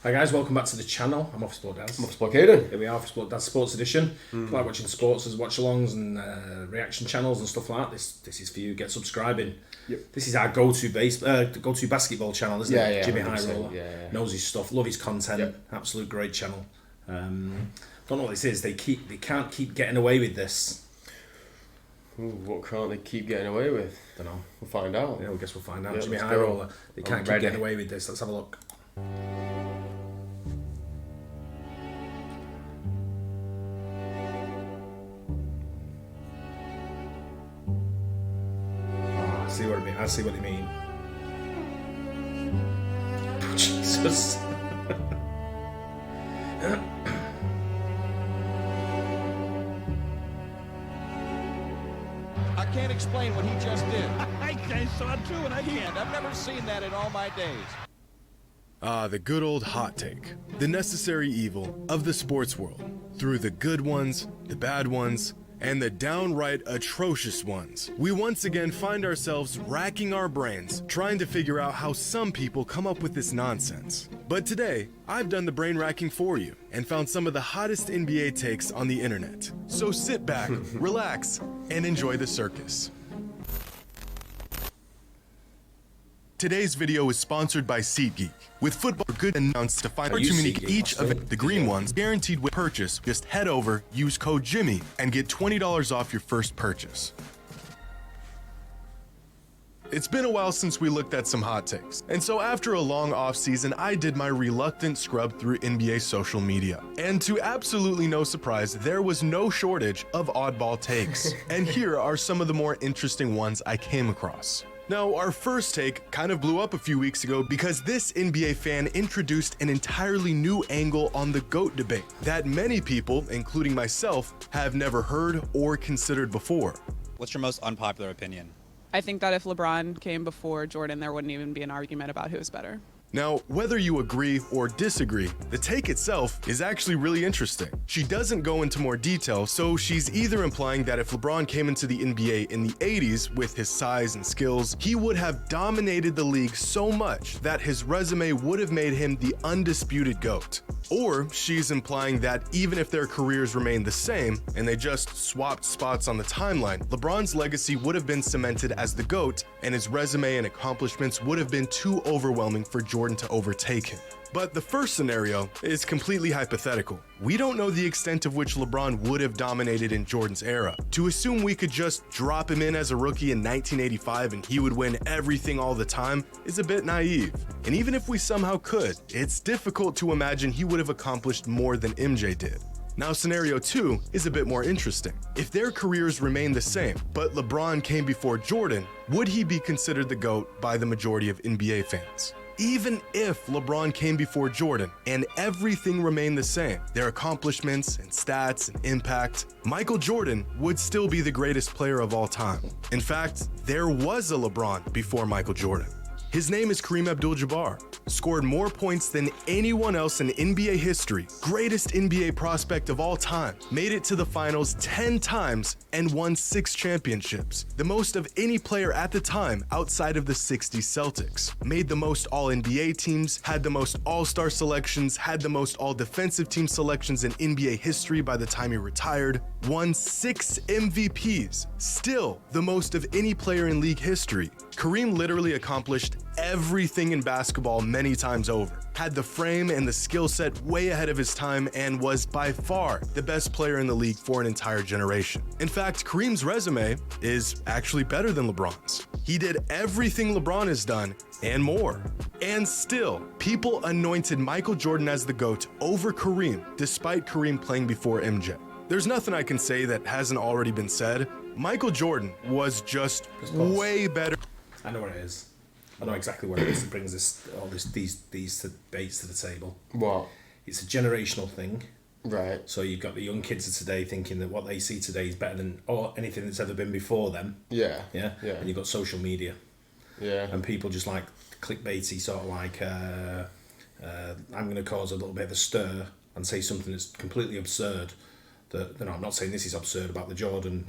Hi guys, welcome back to the channel. I'm Office Sport Daz. I'm Office Sport Aidan. Here we are, Office Sport Daz Sports Edition. If you like watching sports as watch-alongs and reaction channels and stuff like that, this is for you. Get subscribing. Yep. This is our go-to basketball channel, isn't it? Jimmy High Roller. Knows his stuff, love his content. Yep. Absolute great channel. Don't know what this is. They can't keep getting away with this. Ooh, what can't they keep getting away with? Don't know. We'll find out. Yeah, I guess we'll find out. Yeah, Jimmy let's High go. Roller. They can't keep getting away with this. Let's have a look. I see what you mean. Jesus. I can't explain what he just did. I saw it too, and I can't. I've never seen that in all my days. The good old hot take. The necessary evil of the sports world. Through the good ones, the bad ones, and the downright atrocious ones. We once again find ourselves racking our brains, trying to figure out how some people come up with this nonsense. But today, I've done the brain racking for you and found some of the hottest NBA takes on the internet. So sit back, relax, and enjoy the circus. Today's video is sponsored by SeatGeek. With football good announced to find to make each of the green ones guaranteed with purchase, just head over, use code Jimmy, and get $20 off your first purchase. It's been a while since we looked at some hot takes, and so after a long off season, I did my reluctant scrub through NBA social media. And to absolutely no surprise, there was no shortage of oddball takes. And here are some of the more interesting ones I came across. Now, our first take kind of blew up a few weeks ago because this NBA fan introduced an entirely new angle on the GOAT debate that many people, including myself, have never heard or considered before. What's your most unpopular opinion? I think that if LeBron came before Jordan, there wouldn't even be an argument about who's better. Now, whether you agree or disagree, the take itself is actually really interesting. She doesn't go into more detail, so she's either implying that if LeBron came into the NBA in the 80s with his size and skills, he would have dominated the league so much that his resume would have made him the undisputed GOAT. Or she's implying that even if their careers remained the same and they just swapped spots on the timeline, LeBron's legacy would have been cemented as the GOAT and his resume and accomplishments would have been too overwhelming for Jordan to overtake him. But the first scenario is completely hypothetical. We don't know the extent of which LeBron would have dominated in Jordan's era. To assume we could just drop him in as a rookie in 1985 and he would win everything all the time is a bit naive. And even if we somehow could, it's difficult to imagine he would have accomplished more than MJ did. Now, scenario 2 is a bit more interesting. If their careers remain the same, but LeBron came before Jordan, would he be considered the GOAT by the majority of NBA fans? Even if LeBron came before Jordan and everything remained the same, their accomplishments and stats and impact, Michael Jordan would still be the greatest player of all time. In fact, there was a LeBron before Michael Jordan. His name is Kareem Abdul-Jabbar, scored more points than anyone else in NBA history, greatest NBA prospect of all time, made it to the finals 10 times and won 6 championships, the most of any player at the time outside of the 60s Celtics, made the most All-NBA teams, had the most All-Star selections, had the most All-Defensive Team selections in NBA history by the time he retired, won 6 MVPs, still the most of any player in league history. Kareem literally accomplished everything in basketball many times over, had the frame and the skill set way ahead of his time, and was by far the best player in the league for an entire generation. In fact, Kareem's resume is actually better than LeBron's. He did everything LeBron has done and more. And still, people anointed Michael Jordan as the GOAT over Kareem, despite Kareem playing before MJ. There's nothing I can say that hasn't already been said. Michael Jordan was just way better. I know what it is. I know exactly what it is that brings these debates to the table. What? It's a generational thing. Right. So you've got the young kids of today thinking that what they see today is better than anything that's ever been before them. Yeah. Yeah. And you've got social media. Yeah. And people just like clickbaity sort of like, I'm going to cause a little bit of a stir and say something that's completely absurd I'm not saying this is absurd about the Jordan,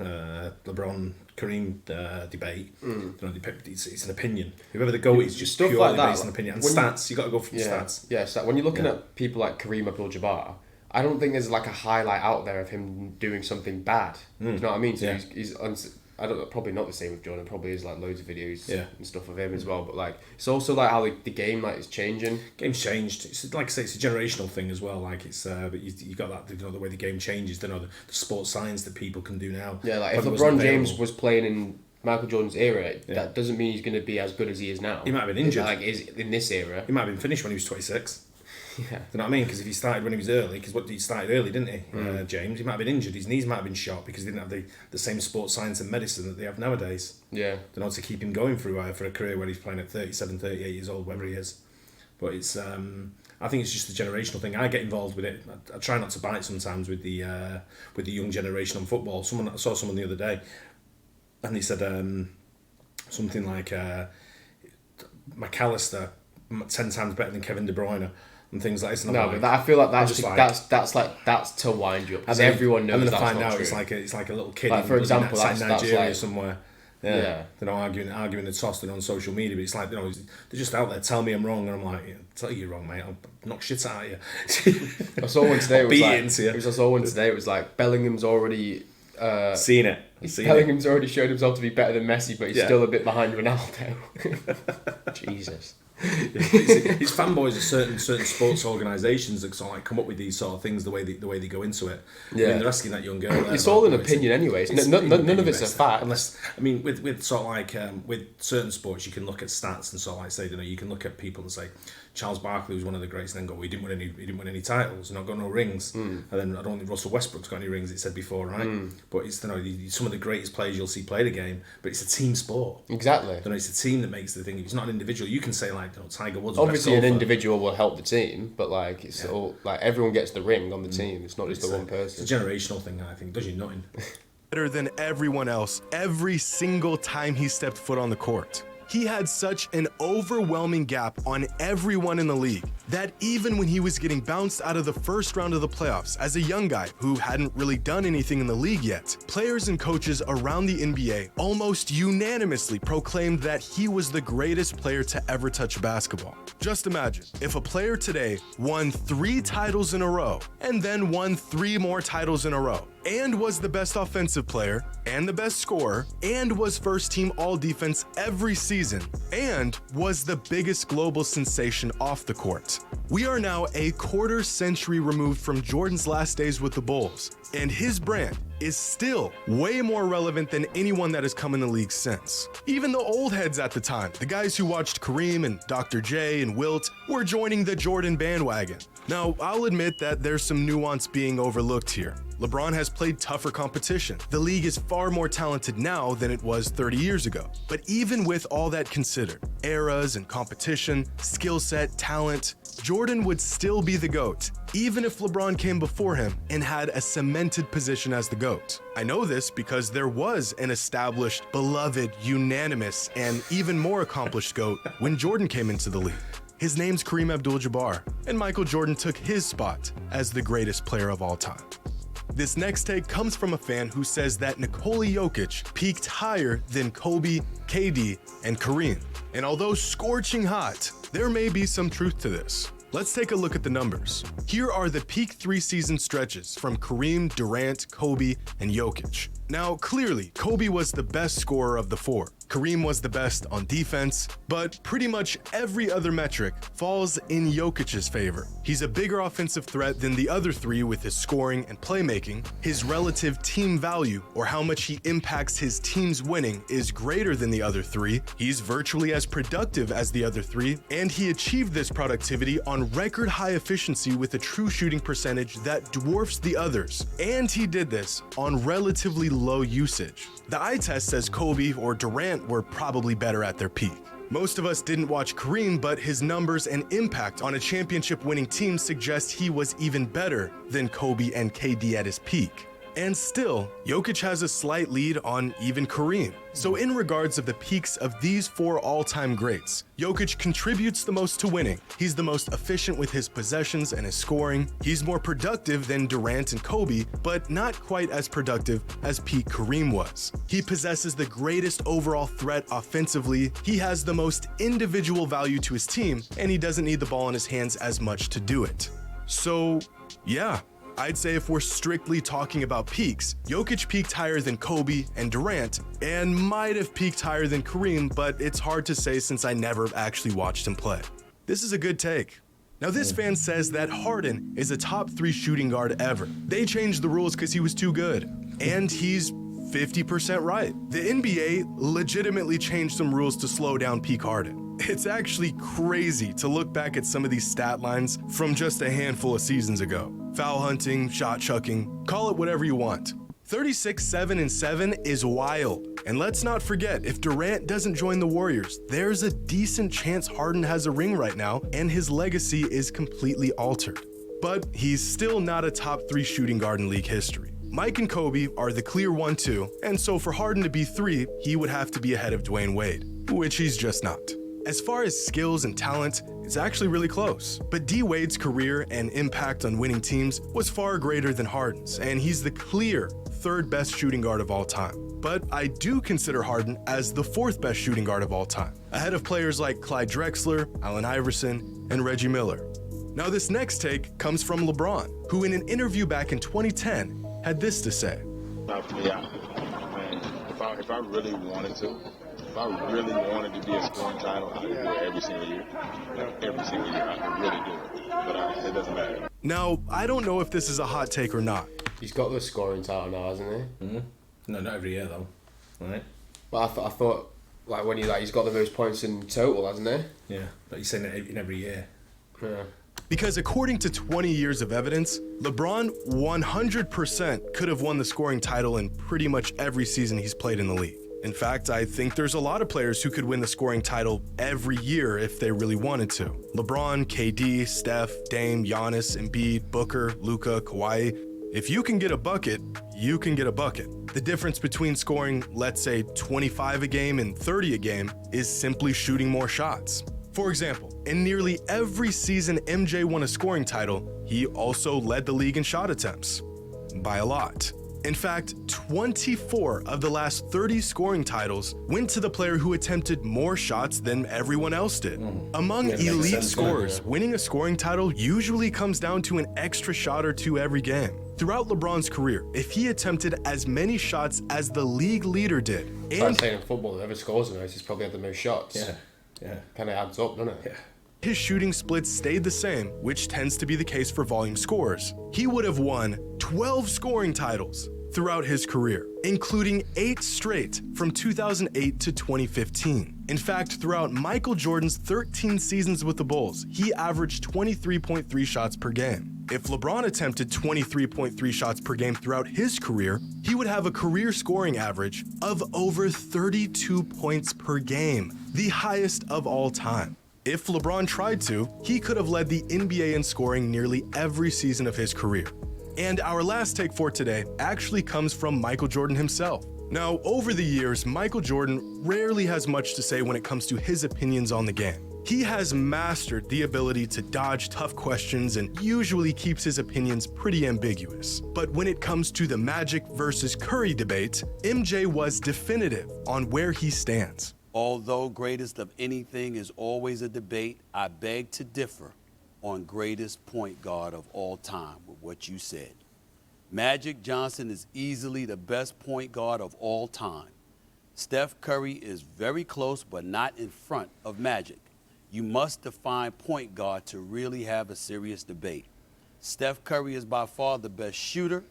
LeBron, Kareem debate. It's an opinion. Whoever the GOAT is, just Stuff purely like that, based on opinion. And stats, you got to go for the stats. Yeah, so when you're looking at people like Kareem Abdul-Jabbar, I don't think there's like a highlight out there of him doing something bad. You know what I mean? So he's probably not the same with Jordan. Probably is like loads of videos and stuff of him as well. But like it's also like how the game like is changing. Game's changed. It's like I say, it's a generational thing as well. Like it's but you got that, the way the game changes. The sports science that people can do now. Yeah, like if LeBron James was playing in Michael Jordan's era, that doesn't mean he's going to be as good as he is now. He might have been injured. Like is in this era. He might have been finished when he was 26. Yeah. Do you know what I mean? Because if he started when he was early, because he started early, didn't he? James, he might have been injured. His knees might have been shot because he didn't have the same sports science and medicine that they have nowadays. Yeah. To keep him going through for a career where he's playing at 37, 38 years old, whatever he is. But it's, I think it's just a generational thing. I get involved with it. I try not to bite sometimes with the young generation on football. I saw someone the other day, and he said something like McAllister 10 times better than Kevin De Bruyne. And things like this. And but I feel like that's to wind you up because everyone knows. And then that's find not out true. it's like a little kid. Like, for example, that's Nigeria like, somewhere. Yeah. They're arguing the toss on social media, but it's like, they're just out there telling me I'm wrong, and I'm like, tell you you're wrong, mate. I'll knock shit out of you. I saw one today. It was like Bellingham's already seen it. Bellingham's already showed himself to be better than Messi, but he's still a bit behind Ronaldo. Jesus. His fanboys are certain sports organisations that sort of like come up with these sort of things the way they go into it. Yeah. I mean, they're asking that young girl. There it's all an opinion, anyways. None of it's a fact. Unless, I mean, with sort of like with certain sports, you can look at stats and sort of like say, you can look at people and say Charles Barkley was one of the greats, and then go, he didn't win any titles, not got no rings, and then I don't think Russell Westbrook's got any rings. It said before, right? But it's some of the greatest players you'll see play the game, but it's a team sport. Exactly. It's a team that makes the thing. If it's not an individual, you can say like Tiger Woods. Obviously, an individual will help the team, but like it's all like everyone gets the ring on the team. It's not just the one person. It's a generational thing, I think. Does you nothing. Better than everyone else every single time he stepped foot on the court. He had such an overwhelming gap on everyone in the league that even when he was getting bounced out of the first round of the playoffs as a young guy who hadn't really done anything in the league yet, players and coaches around the NBA almost unanimously proclaimed that he was the greatest player to ever touch basketball. Just imagine if a player today won 3 titles in a row and then won 3 more titles in a row, and was the best offensive player, and the best scorer, and was first team all defense every season, and was the biggest global sensation off the court. We are now a quarter century removed from Jordan's last days with the Bulls, and his brand is still way more relevant than anyone that has come in the league since. Even the old heads at the time, the guys who watched Kareem and Dr. J and Wilt, were joining the Jordan bandwagon. Now, I'll admit that there's some nuance being overlooked here. LeBron has played tougher competition. The league is far more talented now than it was 30 years ago. But even with all that considered, eras and competition, skill set, talent, Jordan would still be the GOAT, even if LeBron came before him and had a cemented position as the GOAT. I know this because there was an established, beloved, unanimous, and even more accomplished GOAT when Jordan came into the league. His name's Kareem Abdul-Jabbar, and Michael Jordan took his spot as the greatest player of all time. This next take comes from a fan who says that Nikola Jokic peaked higher than Kobe, KD, and Kareem. And although scorching hot, there may be some truth to this. Let's take a look at the numbers. Here are the peak 3-season stretches from Kareem, Durant, Kobe, and Jokic. Now, clearly, Kobe was the best scorer of the 4. Kareem was the best on defense, but pretty much every other metric falls in Jokic's favor. He's a bigger offensive threat than the other 3 with his scoring and playmaking. His relative team value, or how much he impacts his team's winning, is greater than the other 3. He's virtually as productive as the other 3, and he achieved this productivity on record high efficiency with a true shooting percentage that dwarfs the others. And he did this on relatively low usage. The eye test says Kobe or Durant were probably better at their peak. Most of us didn't watch Kareem, but his numbers and impact on a championship-winning team suggest he was even better than Kobe and KD at his peak. And still, Jokic has a slight lead on even Kareem. So in regards of the peaks of these 4 all-time greats, Jokic contributes the most to winning. He's the most efficient with his possessions and his scoring. He's more productive than Durant and Kobe, but not quite as productive as peak Kareem was. He possesses the greatest overall threat offensively. He has the most individual value to his team, and he doesn't need the ball in his hands as much to do it. So, yeah. I'd say if we're strictly talking about peaks, Jokic peaked higher than Kobe and Durant, and might have peaked higher than Kareem, but it's hard to say since I never actually watched him play. This is a good take. Now this fan says that Harden is a top 3 shooting guard ever. They changed the rules because he was too good. And he's 50% right. The NBA legitimately changed some rules to slow down peak Harden. It's actually crazy to look back at some of these stat lines from just a handful of seasons ago. Foul hunting, shot chucking, call it whatever you want. 36, 7, and 7 is wild. And let's not forget, if Durant doesn't join the Warriors, there's a decent chance Harden has a ring right now, and his legacy is completely altered. But he's still not a top 3 shooting guard in league history. Mike and Kobe are the clear 1-2, and so for Harden to be 3, he would have to be ahead of Dwayne Wade, which he's just not. As far as skills and talent, it's actually really close. But D. Wade's career and impact on winning teams was far greater than Harden's, and he's the clear 3rd best shooting guard of all time. But I do consider Harden as the 4th best shooting guard of all time, ahead of players like Clyde Drexler, Allen Iverson, and Reggie Miller. Now this next take comes from LeBron, who in an interview back in 2010 had this to say. For me, if I really wanted to, if I really wanted to be a scoring title, I would do it every single year. Every single year, I could really do it. But it doesn't matter. Now, I don't know if this is a hot take or not. He's got the scoring title now, hasn't he? Mm-hmm. No, not every year though. Right? But I thought, like when he's got the most points in total, hasn't he? Yeah, but he's saying it in every year. Yeah. Because according to 20 years of evidence, LeBron 100% could have won the scoring title in pretty much every season he's played in the league. In fact, I think there's a lot of players who could win the scoring title every year if they really wanted to. LeBron, KD, Steph, Dame, Giannis, Embiid, Booker, Luka, Kawhi. If you can get a bucket, you can get a bucket. The difference between scoring, let's say, 25 a game and 30 a game is simply shooting more shots. For example, in nearly every season MJ won a scoring title, he also led the league in shot attempts. By a lot. In fact, 24 of the last 30 scoring titles went to the player who attempted more shots than everyone else did. Among elite scorers, winning a scoring title usually comes down to an extra shot or 2 every game. Throughout LeBron's career, if he attempted as many shots as the league leader did, and I'm saying in football, whoever scores the most, he's probably had the most shots. Yeah. Kind of adds up, doesn't it? Yeah. His shooting splits stayed the same, which tends to be the case for volume scorers. He would have won 12 scoring titles throughout his career, including 8 straight from 2008 to 2015. In fact, throughout Michael Jordan's 13 seasons with the Bulls, he averaged 23.3 shots per game. If LeBron attempted 23.3 shots per game throughout his career, he would have a career scoring average of over 32 points per game, the highest of all time. If LeBron tried to, he could have led the NBA in scoring nearly every season of his career. And our last take for today actually comes from Michael Jordan himself. Now, over the years, Michael Jordan rarely has much to say when it comes to his opinions on the game. He has mastered the ability to dodge tough questions and usually keeps his opinions pretty ambiguous. But when it comes to the Magic versus Curry debate, MJ was definitive on where he stands. Although greatest of anything is always a debate, I beg to differ on greatest point guard of all time with what you said. Magic Johnson is easily the best point guard of all time. Steph Curry is very close, but not in front of Magic. You must define point guard to really have a serious debate. Steph Curry is by far the best shooter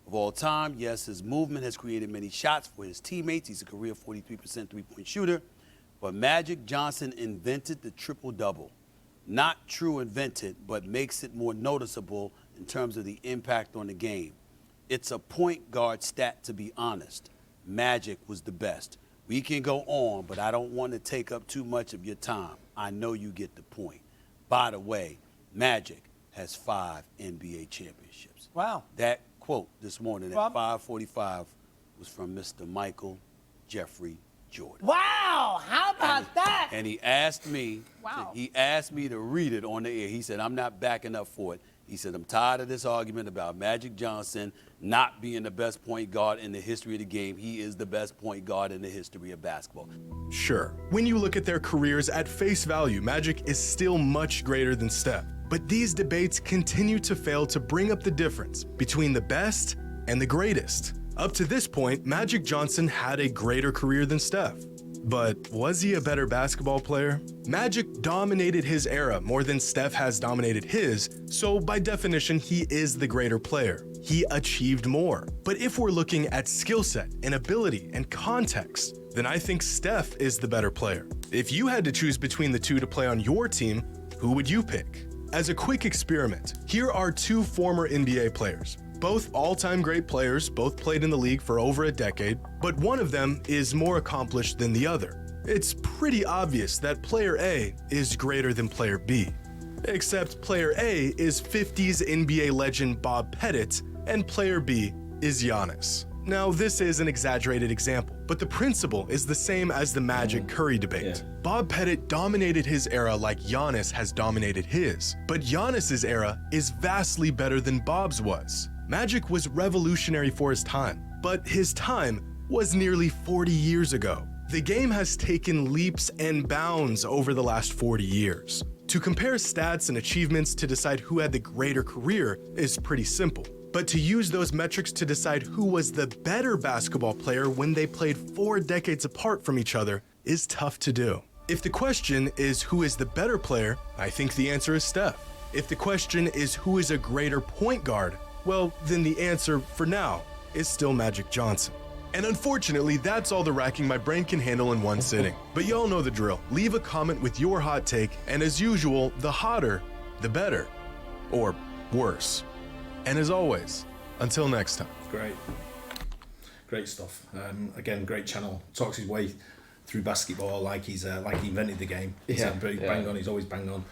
of all time. Yes, his movement has created many shots for his teammates. He's a career 43% three-point shooter. But Magic Johnson invented the triple-double. Not true invented, but makes it more noticeable in terms of the impact on the game. It's a point guard stat, to be honest. Magic was the best. We can go on, but I don't want to take up too much of your time. I know you get the point. By the way, Magic has 5 NBA championships. Wow. That quote this morning at 5:45 was from Mr. Michael Jeffrey Jordan. Wow, how about that? And he asked me, Wow. he asked me to read it on the air. He said, I'm not backing up for it. He said, I'm tired of this argument about Magic Johnson not being the best point guard in the history of the game. He is the best point guard in the history of basketball. Sure, when you look at their careers at face value, Magic is still much greater than Steph. But these debates continue to fail to bring up the difference between the best and the greatest. Up to this point, Magic Johnson had a greater career than Steph. But was he a better basketball player? Magic dominated his era more than Steph has dominated his, so by definition, he is the greater player. He achieved more. But if we're looking at skill set and ability and context, then I think Steph is the better player. If you had to choose between the two to play on your team, who would you pick? As a quick experiment, here are two former NBA players. Both all-time great players, both played in the league for over a decade, but one of them is more accomplished than the other. It's pretty obvious that player A is greater than player B. Except player A is 50s NBA legend Bob Pettit, and player B is Giannis. Now, this is an exaggerated example, but the principle is the same as the Magic-Curry debate. Bob Pettit dominated his era like Giannis has dominated his, but Giannis's era is vastly better than Bob's was. Magic was revolutionary for his time, but his time was nearly 40 years ago. The game has taken leaps and bounds over the last 40 years. To compare stats and achievements to decide who had the greater career is pretty simple. But to use those metrics to decide who was the better basketball player when they played 4 decades apart from each other is tough to do. If the question is who is the better player, I think the answer is Steph. If the question is who is a greater point guard, well, then the answer, for now, is still Magic Johnson. And unfortunately, that's all the racking my brain can handle in one sitting. But y'all know the drill. Leave a comment with your hot take, and as usual, the hotter, the better. Or worse. And as always, until next time. Great stuff. Again, great channel. Talks his way through basketball like he invented the game. Bang on. He's always bang on.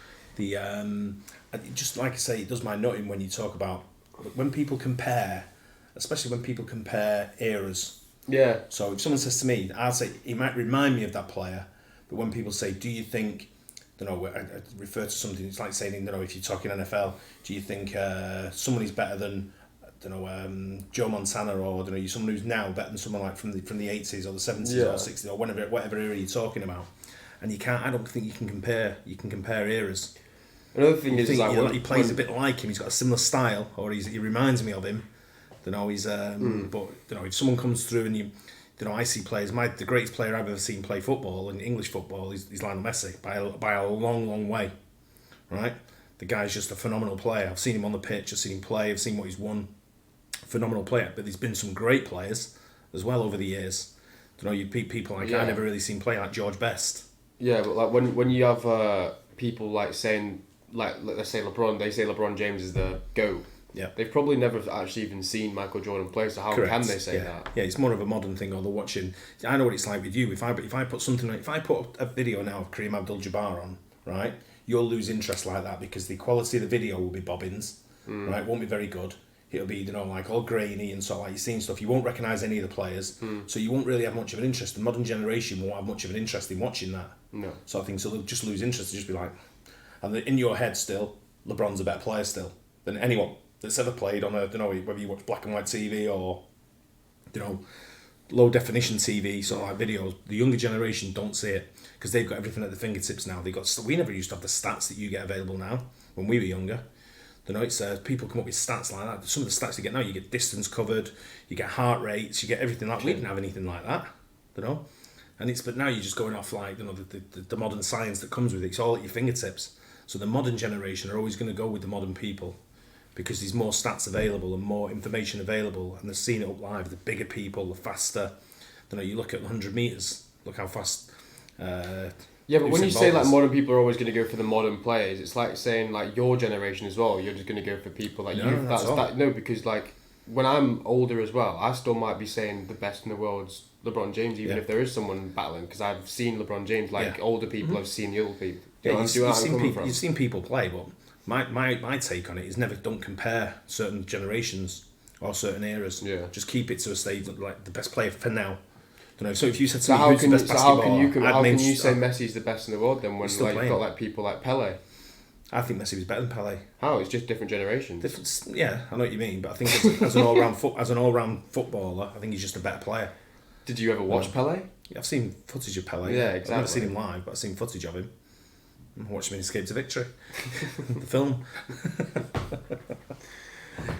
Just like I say, it does my nutting when you talk about when people compare, especially when people compare eras. Yeah. So if someone says to me, I'll say he might remind me of that player, but when people say, do you think, I refer to something, it's like saying, if you're talking NFL, do you think someone is better than, Joe Montana, or someone who's now better than someone like from the 80s or the 70s or 60s or whatever era you're talking about? And you can't. I don't think you can compare. You can compare eras. Another thing is like he plays a bit like him. He's got a similar style, or he reminds me of him. He's but if someone comes through and I see players. The greatest player I've ever seen play football, in English football, is Lionel Messi by a long way, right? The guy's just a phenomenal player. I've seen him on the pitch. I've seen him play. I've seen what he's won. Phenomenal player. But there's been some great players as well over the years. You people like I never really seen play like George Best. Yeah, but like when you have people like saying, like, let's say LeBron, they say LeBron James is the GOAT. Yeah. They've probably never actually even seen Michael Jordan play, so how can they say that? Yeah, it's more of a modern thing, or they're watching. I know what it's like with you. If I put a video now of Kareem Abdul-Jabbar on, right, you'll lose interest like that because the quality of the video will be bobbins, right? It won't be very good. It'll be, like all grainy and so like you're seeing stuff. You won't recognise any of the players, so you won't really have much of an interest. The modern generation won't have much of an interest in watching that. No. So I think they'll just lose interest. They'll just be like, and in your head still, LeBron's a better player still than anyone that's ever played on whether you watch black and white TV or, low definition TV, sort of like videos. The younger generation don't see it because they've got everything at their fingertips now. We never used to have the stats that you get available now when we were younger. It's people come up with stats like that. Some of the stats you get now, you get distance covered, you get heart rates, you get everything like. We didn't have anything like that, but now you're just going off like the modern science that comes with it. It's all at your fingertips. So the modern generation are always going to go with the modern people because there's more stats available and more information available, and they're seeing it up live. The bigger people, the faster. You look at 100 meters. Look how fast. Yeah, but when you say like modern people are always going to go for the modern players, it's like saying like your generation as well. You're just going to go for people like you. No, because like when I'm older as well, I still might be saying the best in the world's LeBron James, even if there is someone battling, because I've seen LeBron James. Like older people have seen the old people. You've seen people play, but my take on it is don't compare certain generations or certain eras. Yeah. Just keep it to a stage like the best player for now. Don't know. So if you said to So me, how who's can the you, best so how basketballer, can you I'd how name can you say I'd- Messi's the best in the world then when still like you've playing. got like people like Pele? I think Messi was better than Pele. How? It's just different generations. Different, yeah, I know what you mean, but I think as an all-round footballer, I think he's just a better player. Did you ever watch Pele? Yeah, I've seen footage of Pele. Yeah, I've never exactly. seen him live, but I've seen footage of him. I watched him in Escape to Victory, the film.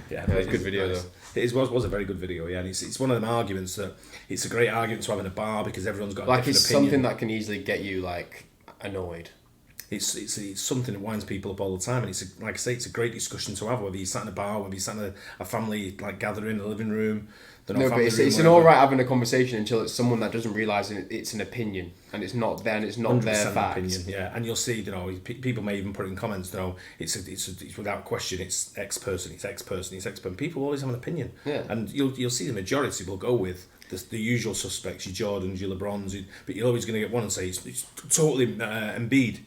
Yeah, it's a good video though. It was a very good video, yeah. And it's one of them arguments that it's a great argument to have in a bar because everyone's got a Like different it's opinion. something that can easily get you like annoyed. It's something that winds people up all the time, and it's like I say, it's a great discussion to have. Whether you sat in a bar, whether you sat in a family like gathering in a living room. No, but it's an alright having a conversation until it's someone that doesn't realise it's an opinion and it's not then it's not their 100% fact. opinion, yeah. And you'll see, you know, people may even put in comments, you know, it's without question, it's X person, it's X person, it's X person. People always have an opinion, Yeah. And you'll see the majority will go with the usual suspects, your Jordans, your LeBrons, but you're always going to get one and say it's totally Embiid.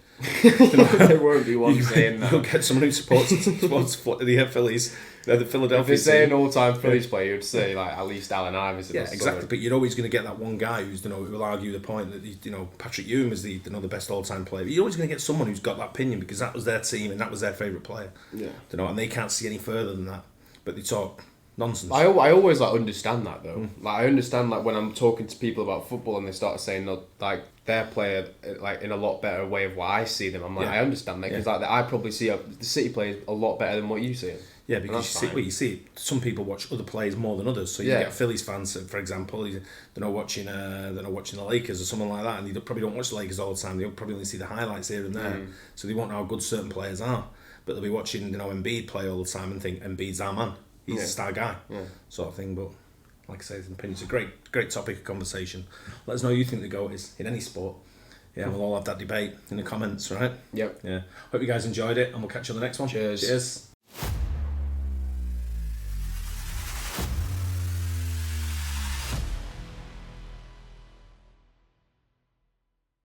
There won't be one saying that. You'll get someone who supports the Phillies, the Philadelphia. If it's saying team. all-time Phillies player, you'd say like at least Allen Iverson. Yeah, or exactly. something. But you're always going to get that one guy who's, you know, who will argue the point that, you know, Patrick Ewing is the best all-time player. But you're always going to get someone who's got that opinion because that was their team and that was their favourite player. Yeah. You know, and they can't see any further than that. But they talk nonsense. I always like understand that though. Like I understand like when I'm talking to people about football and they start saying that like their player like in a lot better way of what I see them. I'm like, Yeah. I understand that because like I probably see the City players a lot better than what you see. Yeah, because you see, some people watch other players more than others. So you get Phillies fans, for example, they're not watching the Lakers or someone like that, and they probably don't watch the Lakers all the time. They'll probably only see the highlights here and there, so they won't know how good certain players are. But they'll be watching, you know, Embiid play all the time and think Embiid's our man. He's a star guy, sort of thing. But like I say, it's an opinion. It's a great topic of conversation. Let us know who you think the GOAT is in any sport. Yeah, we'll all have that debate in the comments, right? Yep. Yeah. Hope you guys enjoyed it, and we'll catch you on the next one. Cheers. Cheers.